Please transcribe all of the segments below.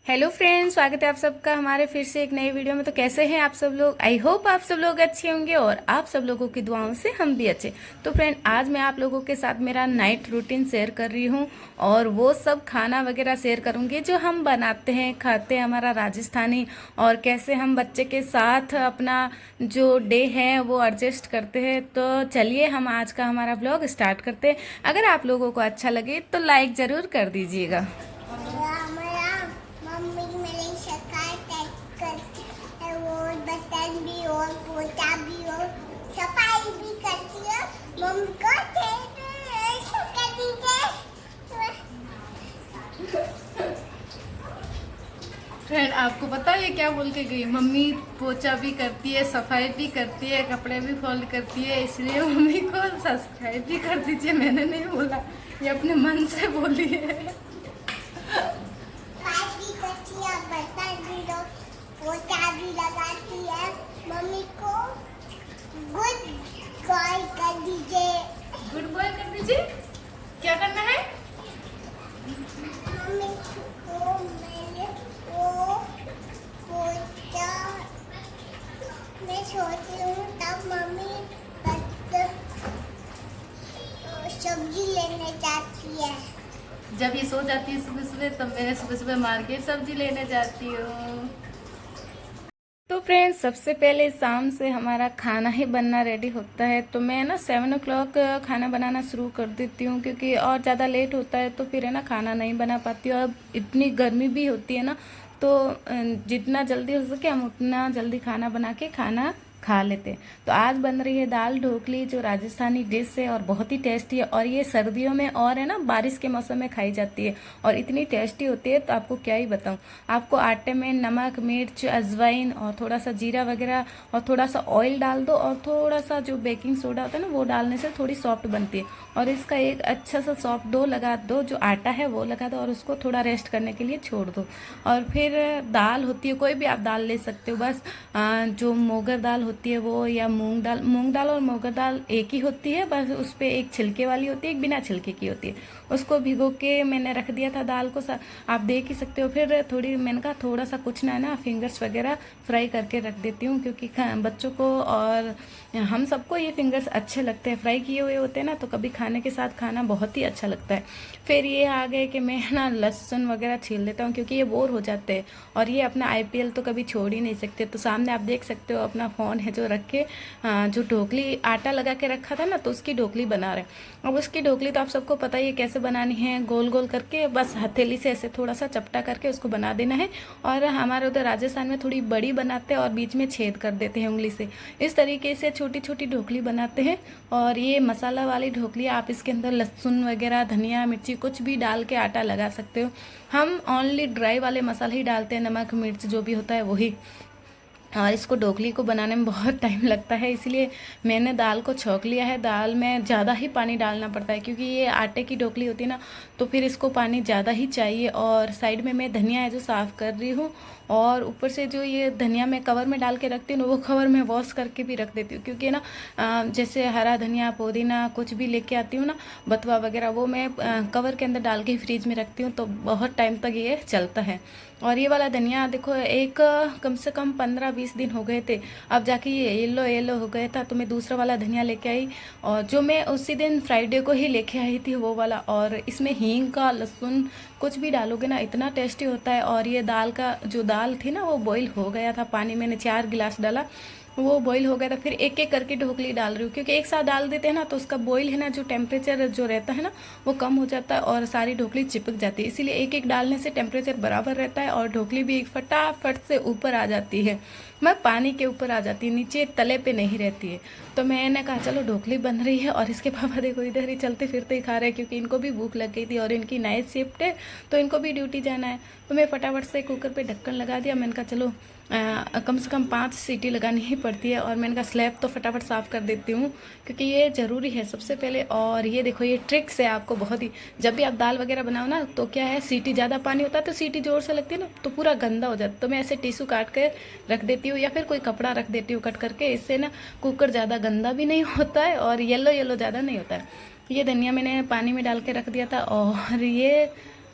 Hello friends, स्वागत है आप सबका हमारे फिर से एक नए वीडियो में। तो कैसे हैं आप सब लोग? आई होप आप सब लोग अच्छे होंगे और आप सब लोगों की दुआओं से हम भी अच्छे। तो फ्रेंड, आज मैं आप लोगों के साथ मेरा नाइट रूटीन शेयर कर रही हूँ और वो सब खाना वगैरह शेयर करूँगी जो हम बनाते हैं, खाते हैं, हमारा राजस्थानी, और कैसे हम बच्चे के साथ अपना जो डे है वो एडजस्ट करते हैं। तो चलिए हम आज का हमारा ब्लॉग स्टार्ट करते हैं। अगर आप लोगों को अच्छा लगे तो लाइक ज़रूर कर दीजिएगा। मम्मी मेरी शिकायत करती है और बर्तन भी और पोछा भी और सफाई भी करती है। मम्मी को ऐसा कर दीजिए। फ्रेंड, आपको पता है ये क्या बोल के गई? मम्मी पोछा भी करती है, सफाई भी करती है, कपड़े भी फोल्ड करती है, इसलिए मम्मी को सब्सक्राइब भी कर दीजिए। मैंने नहीं बोला, ये अपने मन से बोली है। सफाई भी करती है, बर्तन भी दो, पोछा भी लगाती है। मम्मी को गुड बॉय कर दीजिए। गुड बॉय कर दीजिए। क्या करना है? मम्मी को मैंने वो पोछा मैं सोती हूँ तब मम्मी सब्जी लेने जाती है। जब ये सो जाती है सुबह सुबह, तब मैं सुबह सुबह मार्केट सब्जी लेने जाती हूँ। तो फ्रेंड्स, सबसे पहले शाम से हमारा खाना ही बनना रेडी होता है। तो मैं ना 7 o'clock खाना बनाना शुरू कर देती हूँ, क्योंकि और ज़्यादा लेट होता है तो फिर है ना खाना नहीं बना पाती हूँ। अब इतनी गर्मी भी होती है ना, तो जितना जल्दी हो सके हम उतना जल्दी खाना बना के खाना खा लेते हैं। तो आज बन रही है दाल ढोकली, जो राजस्थानी डिश है और बहुत ही टेस्टी है। और ये सर्दियों में और है ना बारिश के मौसम में खाई जाती है और इतनी टेस्टी होती है, तो आपको क्या ही बताऊं। आपको आटे में नमक, मिर्च, अजवाइन और थोड़ा सा जीरा वगैरह और थोड़ा सा ऑयल डाल दो, और थोड़ा सा जो बेकिंग सोडा होता है ना, वो डालने से थोड़ी सॉफ्ट बनती है। और इसका एक अच्छा सा सॉफ्ट डो लगा दो, जो आटा है वो लगा दो, और उसको थोड़ा रेस्ट करने के लिए छोड़ दो। और फिर दाल होती है, कोई भी आप दाल ले सकते हो, बस जो मोगर दाल होती है वो, या मूंग दाल और मोगर दाल एक ही होती है, बस उस पर एक छिलके वाली होती है, एक बिना छिलके की होती है। उसको भिगो के मैंने रख दिया था दाल को, आप देख ही सकते हो। फिर थोड़ी मैंने कहा थोड़ा सा कुछ ना फिंगर्स वगैरह फ्राई करके रख देती हूँ, क्योंकि बच्चों को और हम सबको ये फिंगर्स अच्छे लगते हैं, फ्राई किए हुए होते हैं ना, तो कभी खाने के साथ खाना बहुत ही अच्छा लगता है। फिर ये आ गए कि मैं ना लहसुन वगैरह छील लेता हूँ, क्योंकि ये बोर हो जाते हैं और ये अपना आईपीएल तो कभी छोड़ ही नहीं सकते। तो सामने आप देख सकते हो अपना फ़ोन है जो रख के, जो ढोकली आटा लगा के रखा था ना, तो उसकी ढोकली बना रहे। अब उसकी ढोकली तो आप सबको पता ही है कैसे बनानी है, गोल गोल करके बस हथेली से ऐसे थोड़ा सा चपटा करके उसको बना देना है। और हमारे उधर राजस्थान में थोड़ी बड़ी बनाते हैं और बीच में छेद कर देते हैं उंगली से। इस तरीके से छोटी छोटी ढोकली बनाते हैं। और ये मसाला वाली ढोकली, आप इसके अंदर लहसुन वगैरह, धनिया, मिर्ची कुछ भी डाल के आटा लगा सकते हो। हम ओनली ड्राई वाले मसाले ही डालते हैं, नमक मिर्च जो भी होता है वही। और इसको ढोकली को बनाने में बहुत टाइम लगता है, इसलिए मैंने दाल को छौंक लिया है। दाल में ज़्यादा ही पानी डालना पड़ता है, क्योंकि ये आटे की ढोकली होती है ना, तो फिर इसको पानी ज़्यादा ही चाहिए। और साइड में मैं धनिया है जो साफ़ कर रही हूँ, और ऊपर से जो ये धनिया मैं कवर में डाल के रखती हूँ ना, वो कवर में वॉश करके भी रख देती हूँ, क्योंकि ना जैसे हरा धनिया, पुदीना कुछ भी लेके आती हूँ ना, बथुआ वगैरह, वो मैं कवर के अंदर डाल के फ्रिज में रखती हूँ, तो बहुत टाइम तक ये चलता है। और ये वाला धनिया देखो, एक कम से कम 15-20 दिन हो गए थे, अब जाके ये येलो येलो हो गया था, तो मैं दूसरा वाला धनिया लेके आई, और जो मैं उसी दिन फ्राइडे को ही लेके आई थी वो वाला। और इसमें हींग का, लहसुन कुछ भी डालोगे ना, इतना टेस्टी होता है। और ये दाल का, जो दाल थी ना वो बॉईल हो गया था, पानी मैंने 4 गिलास डाला, वो बॉईल हो गया था। फिर एक एक करके ढोकली डाल रही हूँ, क्योंकि एक साथ डाल देते हैं ना तो उसका बॉईल है ना, जो टेम्परेचर जो रहता है ना, वो कम हो जाता है और सारी ढोकली चिपक जाती है। इसीलिए एक एक डालने से टेम्परेचर बराबर रहता है और ढोकली भी फटाफट से ऊपर आ जाती है। मैं पानी के ऊपर आ जाती है, नीचे तले पे नहीं रहती है। तो मैंने कहा चलो ढोकली बन रही है, और इसके पापा देखो इधर ही चलते फिरते ही खा रहे हैं, क्योंकि इनको भी भूख लग गई थी और इनकी नाइट शिफ्ट है, तो इनको भी ड्यूटी जाना है। तो मैं फटाफट से कुकर पे ढक्कन लगा दिया। मैंने कहा चलो कम से कम 5 सीटी लगानी ही पड़ती है, और मैंने कहा स्लैब तो फटाफट साफ़ कर देती हूँ, क्योंकि ये ज़रूरी है सबसे पहले। और ये देखो, ये ट्रिक्स है आपको बहुत ही, जब भी आप दाल वगैरह बनाओ ना, तो क्या है, सीटी ज़्यादा पानी होता है तो सीटी ज़ोर से लगती है ना, तो पूरा गंदा हो जाता है। तो मैं ऐसे टिश्यू काट कर रख देती हूँ, या फिर कोई कपड़ा रख देती हूँ कट करके, इससे ना कुकर ज़्यादा गंदा भी नहीं होता है और येलो येलो ज़्यादा नहीं होता है। ये धनिया मैंने पानी में डाल के रख दिया था, और ये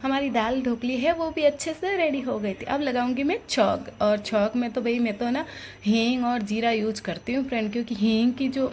हमारी दाल ढोकली है वो भी अच्छे से रेडी हो गई थी। अब लगाऊंगी मैं छौंक, और छौंक में तो भाई मैं तो ना हींग और जीरा यूज करती हूँ फ्रेंड, क्योंकि हींग की जो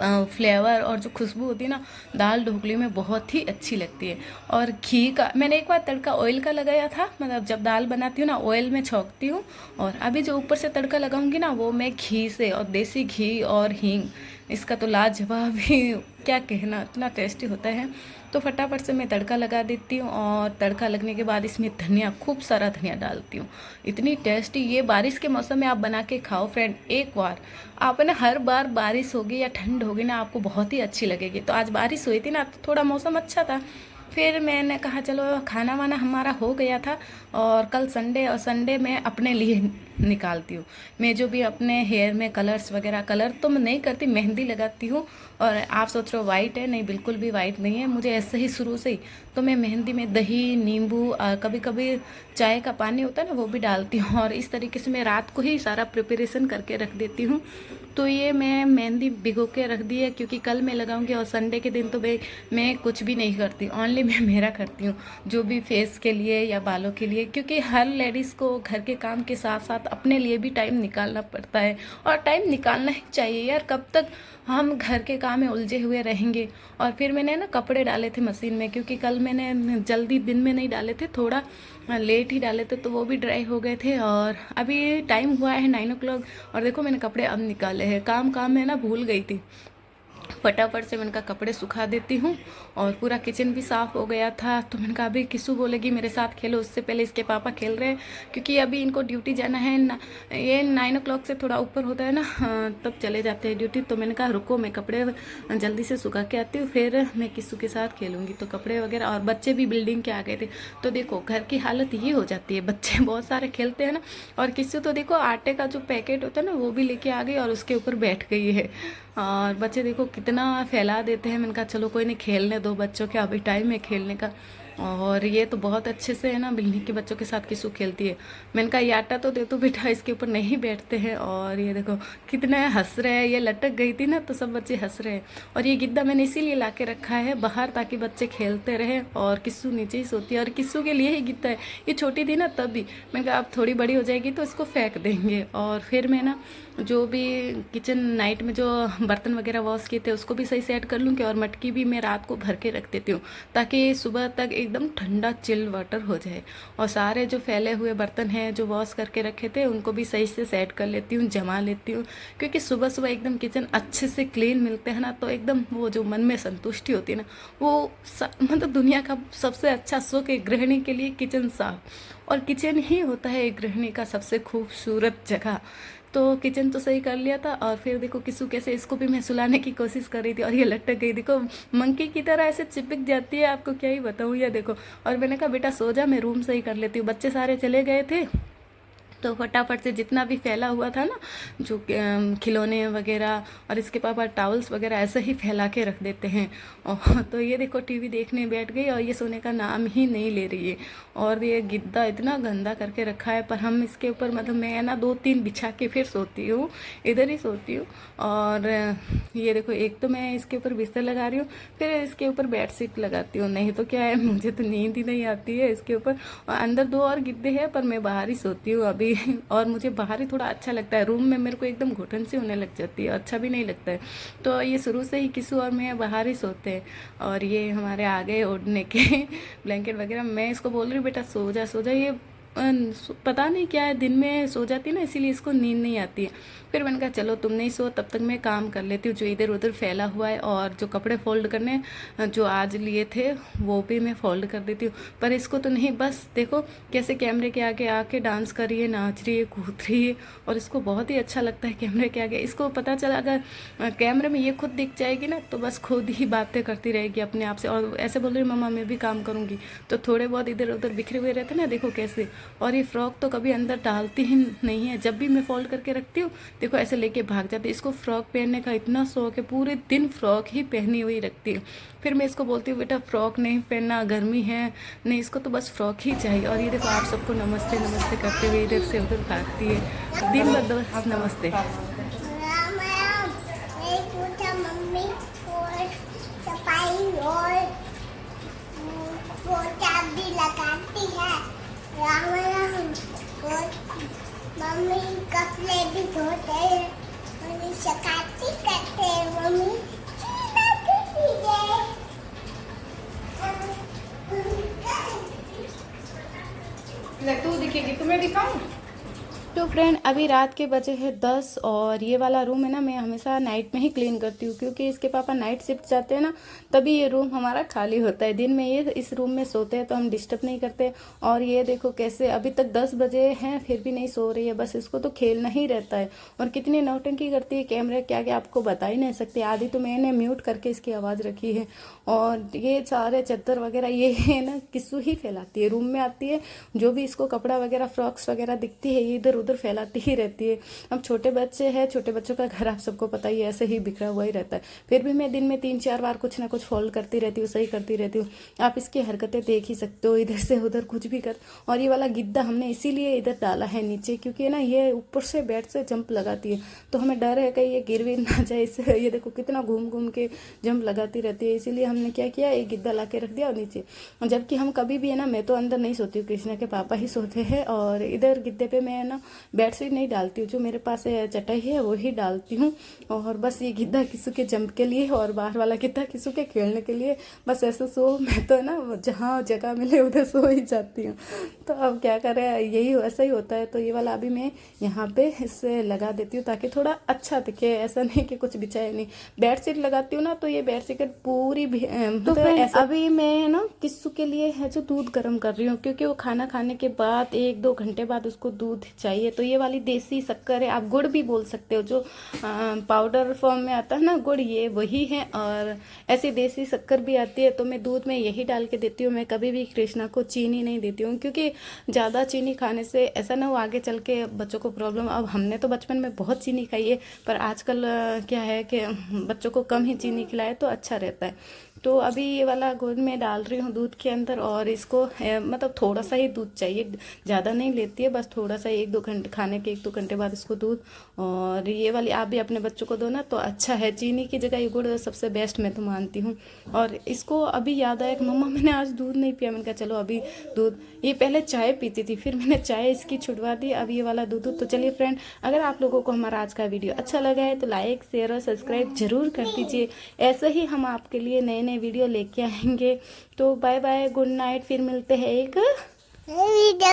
फ्लेवर और जो खुशबू होती है ना दाल ढोकली में बहुत ही अच्छी लगती है। और घी का मैंने एक बार तड़का ऑयल का लगाया था, मतलब जब दाल बनाती हूँ ना ऑयल में छौंकती हूँ, और अभी जो ऊपर से तड़का लगाऊंगी ना वो मैं घी से, और देसी घी और हींग, इसका तो लाजवाब ही क्या कहना, इतना टेस्टी होता है। तो फटाफट से मैं तड़का लगा देती हूँ, और तड़का लगने के बाद इसमें धनिया, खूब सारा धनिया डालती हूँ। इतनी टेस्टी, ये बारिश के मौसम में आप बना के खाओ फ्रेंड एक बार। आप ना हर बार बारिश होगी या ठंड होगी ना आपको बहुत ही अच्छी लगेगी। तो आज बारिश हुई थी ना तो थोड़ा मौसम अच्छा था, फिर मैंने कहा चलो खाना वाना हमारा हो गया था, और कल संडे, और संडे मैं अपने लिए निकालती हूँ। मैं जो भी अपने हेयर में कलर्स वगैरह, कलर तो मैं नहीं करती, मेहंदी लगाती हूँ। और आप सोच रहे हो वाइट है, नहीं बिल्कुल भी वाइट नहीं है, मुझे ऐसे ही शुरू से ही। तो मैं मेहंदी में दही, नींबू और कभी कभी चाय का पानी होता है ना वो भी डालती हूँ, और इस तरीके से मैं रात को ही सारा प्रिपरेशन करके रख देती हूँ। तो ये मैं मेहंदी भिगो के रख दी है, क्योंकि कल मैं लगाऊंगी, और संडे के दिन तो भाई मैं कुछ भी नहीं करती, ओनली मैं मेरा करती हूँ, जो भी फेस के लिए या बालों के लिए, क्योंकि हर लेडीज़ को घर के काम के साथ साथ अपने लिए भी टाइम निकालना पड़ता है, और टाइम निकालना ही चाहिए यार, कब तक हम घर के काम में उलझे हुए रहेंगे। और फिर मैंने ना कपड़े डाले थे मशीन में, क्योंकि कल मैंने जल्दी दिन में नहीं डाले थे, थोड़ा लेट ही डाले थे, तो वो भी ड्राई हो गए थे। और अभी टाइम हुआ है 9 o'clock, और देखो मैंने कपड़े अब निकाले हैं, काम में ना भूल गई थी। फटाफट से मैंने कहा कपड़े सुखा देती हूँ, और पूरा किचन भी साफ़ हो गया था। तो मैंने कहा अभी किसू बोलेगी मेरे साथ खेलो, उससे पहले इसके पापा खेल रहे हैं, क्योंकि अभी इनको ड्यूटी जाना है ना, ये 9 o'clock से थोड़ा ऊपर होता है ना, तब चले जाते हैं ड्यूटी। तो मैंने कहा रुको मैं कपड़े जल्दी से सुखा के आती हूँ, फिर मैं किसू के साथ खेलूँगी। तो कपड़े वगैरह, और बच्चे भी बिल्डिंग के आ गए थे। तो देखो घर की हालत ये हो जाती है, बच्चे बहुत सारे खेलते हैं ना, और किसू तो देखो आटे का जो पैकेट होता है ना वो भी लेके आ गई, और उसके ऊपर बैठ गई है। और बच्चे देखो कितना फैला देते हैं। मैंने कहा चलो कोई नहीं, खेलने दो बच्चों के, अभी टाइम है खेलने का। और ये तो बहुत अच्छे से है ना बिल्ली के बच्चों के साथ किसू खेलती है। मैंने कहा ये आटा तो दे दो बेटा, इसके ऊपर नहीं बैठते हैं। और ये देखो कितने हंस रहे हैं, ये लटक गई थी ना तो सब बच्चे हंस रहे हैं। और ये गिद्दा मैंने इसीलिए ला के रखा है बाहर, ताकि बच्चे खेलते रहे, और किस्सू नीचे ही सोती है, और किस्सू के लिए ही गिद्दा है। ये छोटी थी ना तब भी, मैंने कहा अब थोड़ी बड़ी हो जाएगी तो इसको फेंक देंगे। और फिर मैं ना जो भी किचन नाइट में जो बर्तन वगैरह वॉश किए थे उसको भी सही सेट कर लूँगी, और मटकी भी मैं रात को भर के रख देती हूँ, ताकि सुबह तक एकदम ठंडा चिल वाटर हो जाए। और सारे जो फैले हुए बर्तन हैं जो वॉश करके रखे थे उनको भी सही से सेट कर लेती हूँ, जमा लेती हूँ, क्योंकि सुबह सुबह एकदम किचन अच्छे से क्लीन मिलते हैं ना, तो एकदम वो जो मन में संतुष्टि होती है ना, वो मतलब दुनिया का सबसे अच्छा सुख है गृहिणी के लिए, किचन साफ। और किचन ही होता है एक गृहिणी का सबसे खूबसूरत जगह। तो किचन तो सही कर लिया था, और फिर देखो किसू कैसे, इसको भी मैं सुलाने की कोशिश कर रही थी, और ये लटक गई, देखो मंकी की तरह ऐसे चिपक जाती है, आपको क्या ही बताऊँ ये देखो। और मैंने कहा बेटा सो जा, मैं रूम सही कर लेती हूँ। बच्चे सारे चले गए थे, तो फटाफट से जितना भी फैला हुआ था ना, जो खिलौने वगैरह और इसके पापा टॉवल्स वगैरह ऐसे ही फैला के रख देते हैं। और तो ये देखो टीवी देखने बैठ गई, और ये सोने का नाम ही नहीं ले रही है। और ये गिद्दा इतना गंदा करके रखा है, पर हम इसके ऊपर मतलब मैं ना 2-3 बिछा के फिर सोती हूँ, इधर ही सोती हूँ। और ये देखो एक तो मैं इसके ऊपर बिस्तर लगा रही हूँ, फिर इसके ऊपर बेडशीट लगाती हूँ, नहीं तो क्या है मुझे तो नींद ही नहीं आती है इसके ऊपर। और अंदर 2 और गिद्दे हैं, पर मैं बाहर ही सोती हूँ अभी। और मुझे बाहर ही थोड़ा अच्छा लगता है, रूम में मेरे को एकदम घुटन सी होने लग जाती है, अच्छा भी नहीं लगता है। तो ये शुरू से ही किसू और मैं बाहर ही सोते हैं। और ये हमारे आ गए ओढ़ने के ब्लैंकेट वगैरह। मैं इसको बोल रही हूँ बेटा सो जा सो जा, ये पता नहीं क्या है, दिन में सो जाती है ना, इसीलिए इसको नींद नहीं आती है। फिर मैंने कहा चलो तुम नहीं सो, तब तक मैं काम कर लेती हूँ जो इधर उधर फैला हुआ है। और जो कपड़े फोल्ड करने जो आज लिए थे वो भी मैं फोल्ड कर देती हूँ। पर इसको तो नहीं, बस देखो कैसे कैमरे के आगे आके डांस कर रही है, नाच रही है, कूद रही है, और इसको बहुत ही अच्छा लगता है कैमरे के आगे। इसको पता चला अगर कैमरे में ये खुद दिख जाएगी ना तो बस खुद ही बातें करती रहेगी अपने आप से, और ऐसे बोल रही मम्मा मैं भी काम करूँगी। तो थोड़े बहुत इधर उधर बिखरे हुए रहते ना, देखो कैसे। और ये फ्रॉक तो कभी अंदर डालती ही नहीं है, जब भी मैं फोल्ड करके रखती हूँ देखो ऐसे लेके भाग जाती है। इसको फ्रॉक पहनने का इतना शौक है, पूरे दिन फ्रॉक ही पहनी हुई रखती है। फिर मैं इसको बोलती हूँ बेटा फ्रॉक नहीं पहनना, गर्मी है, नहीं इसको तो बस फ्रॉक ही चाहिए। और ये देखो आप सबको नमस्ते नमस्ते करते हुए इधर से उधर भागती है, दिन भर बस नमस्ते। सफाई और पोछा भी और मम्मी कपड़े भी धोते हैं, मम्मी सकाती करते हैं, मम्मी तू दिखेगी तुम्हें दिखाऊं? तो फ्रेंड अभी रात के बजे हैं 10 और ये वाला रूम है ना मैं हमेशा नाइट में ही क्लीन करती हूँ क्योंकि इसके पापा नाइट शिफ्ट जाते हैं ना तभी ये रूम हमारा खाली होता है। दिन में ये इस रूम में सोते हैं तो हम डिस्टर्ब नहीं करते। और ये देखो कैसे अभी तक 10 बजे हैं फिर भी नहीं सो रही है, बस इसको तो खेलना ही रहता है। और कितनी नौटंकी करती है कैमरे के आगे आपको बता ही नहीं सकती। आधी तो मैंने म्यूट करके इसकी आवाज़ रखी है। और ये सारे चद्दर वगैरह ये है ना किस्सू ही फैलाती है। रूम में आती है जो भी इसको कपड़ा वगैरह फ्रॉक्स वगैरह दिखती है ये इधर उधर फैलाती ही रहती है। अब छोटे बच्चे हैं, छोटे बच्चों का घर आप सबको पता ही है ऐसे ही बिखरा हुआ ही रहता है। फिर भी मैं दिन में 3-4 बार कुछ ना कुछ फोल्ड करती रहती हूँ, सही करती रहती हूँ। आप इसकी हरकतें देख ही सकते हो, इधर से उधर कुछ भी कर। और ये वाला गिद्दा हमने इसीलिए इधर डाला है नीचे क्योंकि ना ये ऊपर से बेड से जंप लगाती है तो हमें डर है कहीं ये गिर भी ना जाए। इससे ये देखो कितना घूम घूम के जंप लगाती रहती है, इसीलिए हमने क्या किया एक गिद्दा ला के रख दिया और नीचे। जबकि हम कभी भी है ना मैं तो अंदर नहीं सोती हूँ, कृष्णा के पापा ही सोते हैं। और इधर गिद्दे पे मैं ना बेडशीट नहीं डालती हूँ, जो मेरे पास चटाई है वो ही डालती हूँ। और बस ये गिद्दा किसी के जंप के लिए और बाहर वाला गिद्दा किसी के खेलने के लिए। बस ऐसे सो मैं तो ना जहाँ जगह मिले उधर सो ही जाती हूँ। तो अब क्या करें यही ऐसा ही होता है। तो ये वाला अभी मैं यहाँ पे इससे लगा देती हूँ ताकि थोड़ा अच्छा दिखे, ऐसा नहीं कि कुछ बिछाए नहीं। बेडशीट लगाती हूँ ना तो ये बेडशीट पूरी तो अभी मैं ना किस्सू के लिए है जो दूध गर्म कर रही हूँ क्योंकि वो खाना खाने के बाद 1-2 घंटे बाद उसको दूध चाहिए। तो ये वाली देसी शक्कर है, आप गुड़ भी बोल सकते हो, जो पाउडर फॉर्म में आता है ना गुड़ ये वही है। और ऐसी देसी शक्कर भी आती है तो मैं दूध में यही डाल के देती हूँ। मैं कभी भी कृष्णा को चीनी नहीं देती हूँ क्योंकि ज़्यादा चीनी खाने से ऐसा ना हो आगे चल के बच्चों को प्रॉब्लम। अब हमने तो बचपन में बहुत चीनी खाई है पर आजकल क्या है कि बच्चों को कम ही चीनी खिलाए तो अच्छा रहता है। तो अभी ये वाला गुड़ मैं डाल रही हूँ दूध के अंदर और इसको मतलब थोड़ा सा ही दूध चाहिए, ज़्यादा नहीं लेती है, बस थोड़ा सा 1-2 घंटे खाने के 1-2 घंटे बाद इसको दूध। और ये वाली आप भी अपने बच्चों को दो ना तो अच्छा है, चीनी की जगह ये गुड़ सबसे बेस्ट मैं तो मानती हूँ। और इसको अभी याद आया कि मम्मा मैंने आज दूध नहीं पिया। मैंने कहा चलो अभी दूध, ये पहले चाय पीती थी फिर मैंने चाय इसकी छुड़वा दी, अब ये वाला दूध। तो चलिए फ्रेंड अगर आप लोगों को हमारा आज का वीडियो अच्छा लगा है तो लाइक शेयर और सब्सक्राइब जरूर कर दीजिए। ऐसे ही हम आपके लिए नए नए वीडियो लेके आएंगे। तो बाय बाय, गुड नाइट, फिर मिलते हैं एक वीडियो।